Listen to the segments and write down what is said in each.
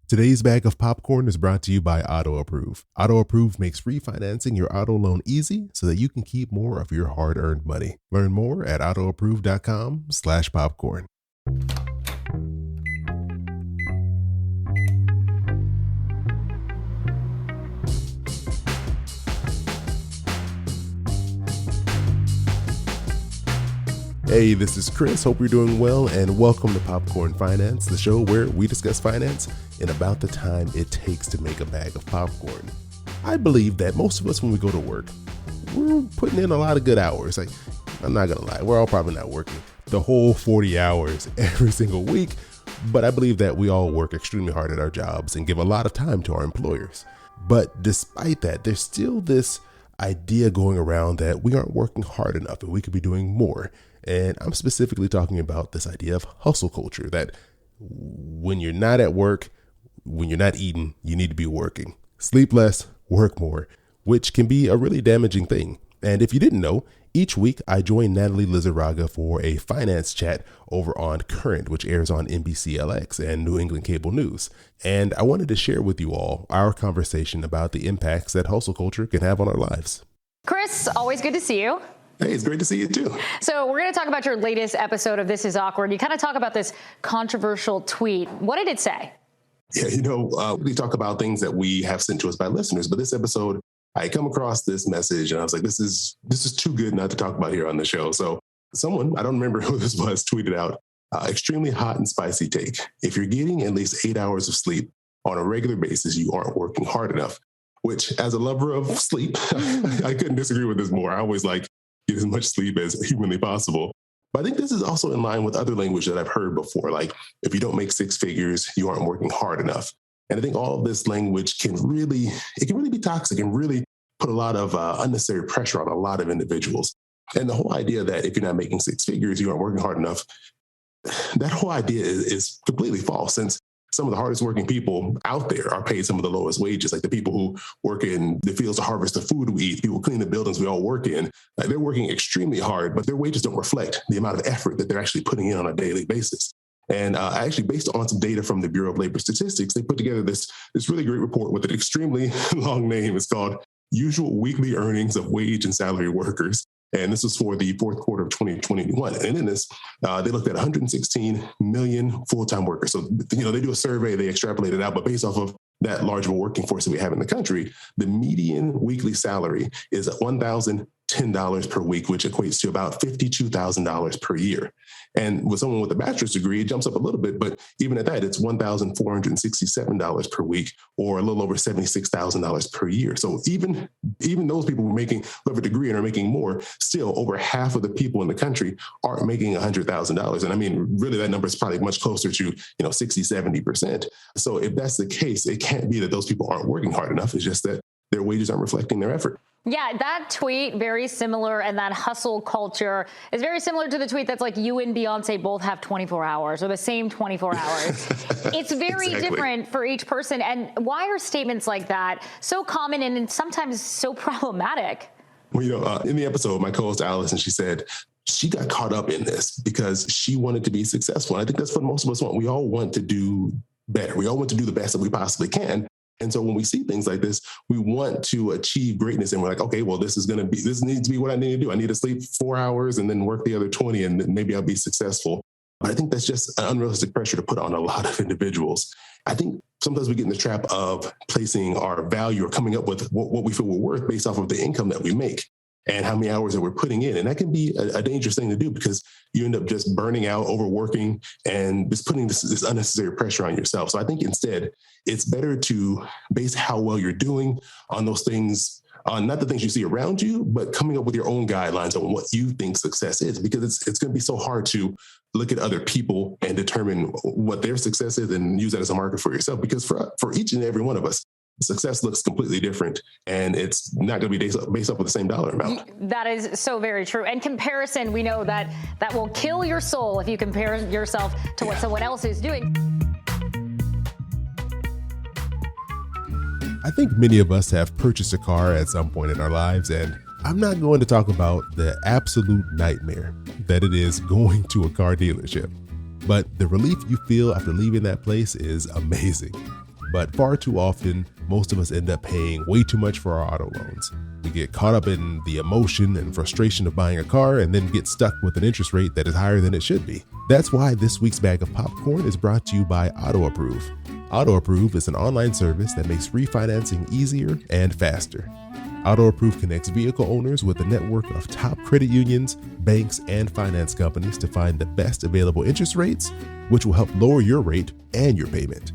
Today's bag of popcorn is brought to you by Auto Approve. Auto Approve makes refinancing your auto loan easy so that you can keep more of your hard-earned money. Learn more at autoapprove.com/popcorn. Hey, this is Chris. Hope you're doing well, and welcome to Popcorn Finance, the show where we discuss finance in about the time it takes to make a bag of popcorn. I believe that most of us, when we go to work, we're putting in a lot of good hours. Like, I'm not gonna lie, we're all probably not working the whole 40 hours every single week, but I believe that we all work extremely hard at our jobs and give a lot of time to our employers. But despite that, there's still this idea going around that we aren't working hard enough and we could be doing more. And I'm specifically talking about this idea of hustle culture, that when you're not at work, when you're not eating, you need to be working. Sleep less, work more, which can be a really damaging thing. And if you didn't know, each week I join Natalie Lizarraga for a finance chat over on Current, which airs on NBCLX and New England Cable News. And I wanted to share with you all our conversation about the impacts that hustle culture can have on our lives. Chris, always good to see you. Hey, it's great to see you too. So we're going to talk about your latest episode of This Is Awkward. You kind of talk about this controversial tweet. What did it say? Yeah, we talk about things that we have sent to us by listeners, but this episode, I come across this message and I was like, this is too good not to talk about here on the show. So someone, I don't remember who this was, tweeted out, extremely hot and spicy take. If you're getting at least 8 hours of sleep on a regular basis, you aren't working hard enough, which as a lover of sleep, I couldn't disagree with this more. I always like get as much sleep as humanly possible. But I think this is also in line with other language that I've heard before, like if you don't make six figures, you aren't working hard enough. And I think all of this language can really be toxic and really put a lot of unnecessary pressure on a lot of individuals. And the whole idea that if you're not making six figures, you aren't working hard enough, that whole idea is completely false, since some of the hardest working people out there are paid some of the lowest wages, like the people who work in the fields to harvest the food we eat, people clean the buildings we all work in. Like, they're working extremely hard, but their wages don't reflect the amount of effort that they're actually putting in on a daily basis. And actually, based on some data from the Bureau of Labor Statistics, they put together this really great report with an extremely long name. It's called Usual Weekly Earnings of Wage and Salary Workers. And this was for the fourth quarter of 2021. And in this, they looked at 116 million full-time workers. So, they do a survey, they extrapolate it out, but based off of that large of a working force that we have in the country, the median weekly salary is $1,010 per week, which equates to about $52,000 per year. And with someone with a bachelor's degree, it jumps up a little bit, but even at that, it's $1,467 per week, or a little over $76,000 per year. So even those people who are making a degree and are making more, still over half of the people in the country aren't making $100,000. And I mean, really, that number is probably much closer to 60, 70%. So if that's the case, it can't be that those people aren't working hard enough. It's just that their wages aren't reflecting their effort. Yeah, that tweet, very similar, and that hustle culture is very similar to the tweet that's like, you and Beyonce both have 24 hours, or the same 24 hours. It's very different for each person. And why are statements like that so common and sometimes so problematic? Well, in the episode, my co-host Allison, she said she got caught up in this because she wanted to be successful. And I think that's what most of us want. We all want to do better. We all want to do the best that we possibly can. And so when we see things like this, we want to achieve greatness, and we're like, okay, well, this needs to be what I need to do. I need to sleep 4 hours and then work the other 20, and then maybe I'll be successful. But I think that's just an unrealistic pressure to put on a lot of individuals. I think sometimes we get in the trap of placing our value or coming up with what we feel we're worth based off of the income that we make and how many hours that we're putting in. And that can be a dangerous thing to do, because you end up just burning out, overworking, and just putting this unnecessary pressure on yourself. So I think instead, it's better to base how well you're doing on those things, on not the things you see around you, but coming up with your own guidelines on what you think success is, because it's going to be so hard to look at other people and determine what their success is and use that as a marker for yourself. Because for each and every one of us, success looks completely different, and it's not going to be based off of the same dollar amount. That is so very true. And comparison, we know that will kill your soul if you compare yourself to what someone else is doing. I think many of us have purchased a car at some point in our lives, and I'm not going to talk about the absolute nightmare that it is going to a car dealership, but the relief you feel after leaving that place is amazing. but far too often, most of us end up paying way too much for our auto loans. We get caught up in the emotion and frustration of buying a car and then get stuck with an interest rate that is higher than it should be. That's why this week's bag of popcorn is brought to you by Auto Approve. Auto Approve is an online service that makes refinancing easier and faster. Auto Approve connects vehicle owners with a network of top credit unions, banks, and finance companies to find the best available interest rates, which will help lower your rate and your payment.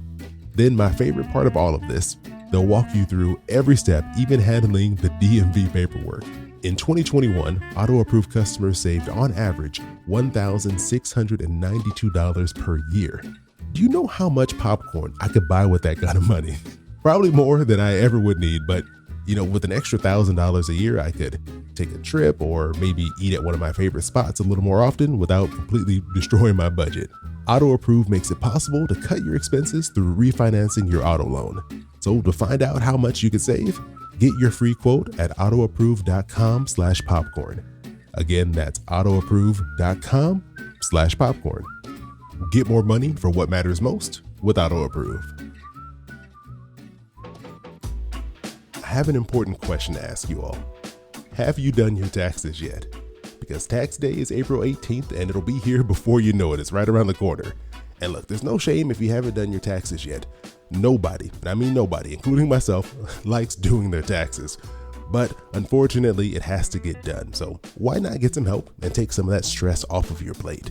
Then my favorite part of all of this, they'll walk you through every step, even handling the DMV paperwork. In 2021, Auto Approve customers saved on average $1,692 per year. Do you know how much popcorn I could buy with that kind of money? Probably more than I ever would need, but with an extra $1,000 a year, I could take a trip or maybe eat at one of my favorite spots a little more often without completely destroying my budget. Auto Approve makes it possible to cut your expenses through refinancing your auto loan. So to find out how much you can save, get your free quote at autoapprove.com/popcorn. Again, that's autoapprove.com/popcorn. Get more money for what matters most with Auto Approve. I have an important question to ask you all. Have you done your taxes yet? Because tax day is April 18th and it'll be here before you know it. It's right around the corner. And look, there's no shame if you haven't done your taxes yet. Nobody, and I mean nobody, including myself, likes doing their taxes. But unfortunately, it has to get done. So why not get some help and take some of that stress off of your plate?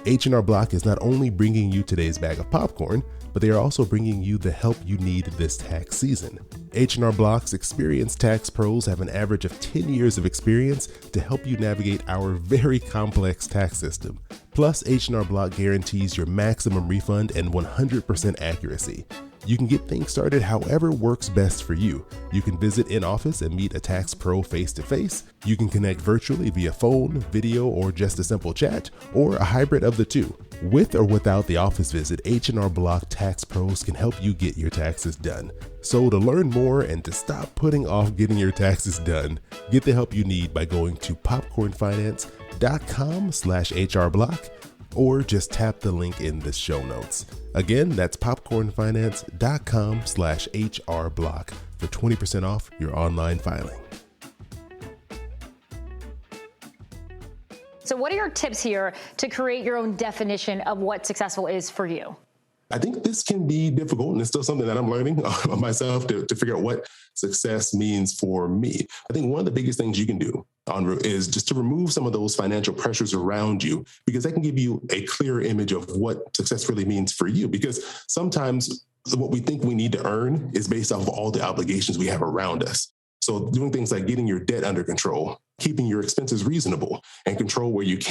H&R Block is not only bringing you today's bag of popcorn, but they are also bringing you the help you need this tax season. H&R Block's experienced tax pros have an average of 10 years of experience to help you navigate our very complex tax system. Plus, H&R Block guarantees your maximum refund and 100% accuracy. You can get things started however works best for you. You can visit in office and meet a tax pro face-to-face. You can connect virtually via phone, video, or just a simple chat, or a hybrid of the two. With or without the office visit, H&R Block tax pros can help you get your taxes done. So to learn more and to stop putting off getting your taxes done, get the help you need by going to popcornfinance.com/HRBlock or just tap the link in the show notes. Again, that's popcornfinance.com/HRBlock for 20% off your online filing. So what are your tips here to create your own definition of what successful is for you? I think this can be difficult, and it's still something that I'm learning myself to figure out what success means for me. I think one of the biggest things you can do is just to remove some of those financial pressures around you, because that can give you a clearer image of what success really means for you. Because sometimes what we think we need to earn is based off of all the obligations we have around us. So doing things like getting your debt under control, keeping your expenses reasonable, and control your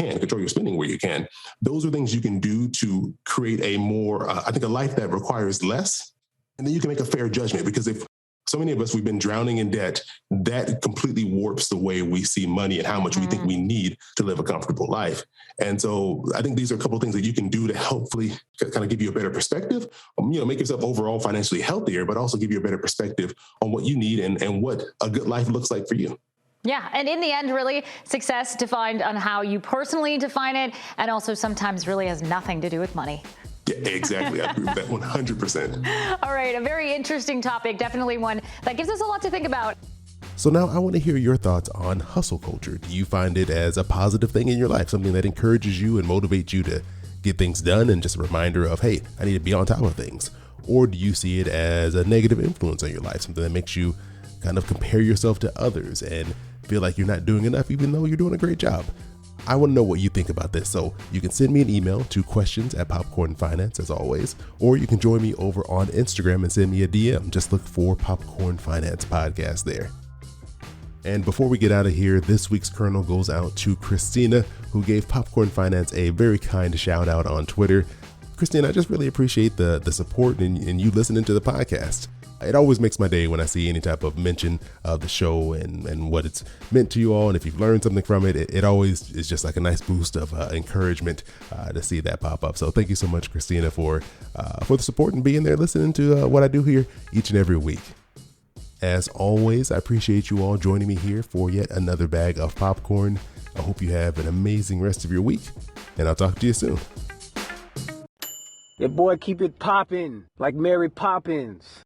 spending where you can. Those are things you can do to create a more, a life that requires less. And then you can make a fair judgment, because if so many of us, we've been drowning in debt, that completely warps the way we see money and how much we think we need to live a comfortable life. And so I think these are a couple of things that you can do to hopefully kind of give you a better perspective, make yourself overall financially healthier, but also give you a better perspective on what you need and what a good life looks like for you. Yeah. And in the end, really, success defined on how you personally define it, and also sometimes really has nothing to do with money. Yeah, exactly. I agree with that 100%. All right. A very interesting topic. Definitely one that gives us a lot to think about. So now I want to hear your thoughts on hustle culture. Do you find it as a positive thing in your life, something that encourages you and motivates you to get things done and just a reminder of, hey, I need to be on top of things? Or do you see it as a negative influence on your life, something that makes you kind of compare yourself to others and feel like you're not doing enough, even though you're doing a great job? I want to know what you think about this. So you can send me an email to questions@popcornfinance as always, or you can join me over on Instagram and send me a DM. Just look for Popcorn Finance Podcast there. And before we get out of here, this week's kernel goes out to Christina, who gave Popcorn Finance a very kind shout out on Twitter. Christina, I just really appreciate the support and you listening to the podcast. It always makes my day when I see any type of mention of the show and what it's meant to you all. And if you've learned something from it, it always is just like a nice boost of encouragement to see that pop up. So thank you so much, Christina, for the support and being there listening to what I do here each and every week. As always, I appreciate you all joining me here for yet another bag of popcorn. I hope you have an amazing rest of your week, and I'll talk to you soon. Your boy keep it poppin' like Mary Poppins.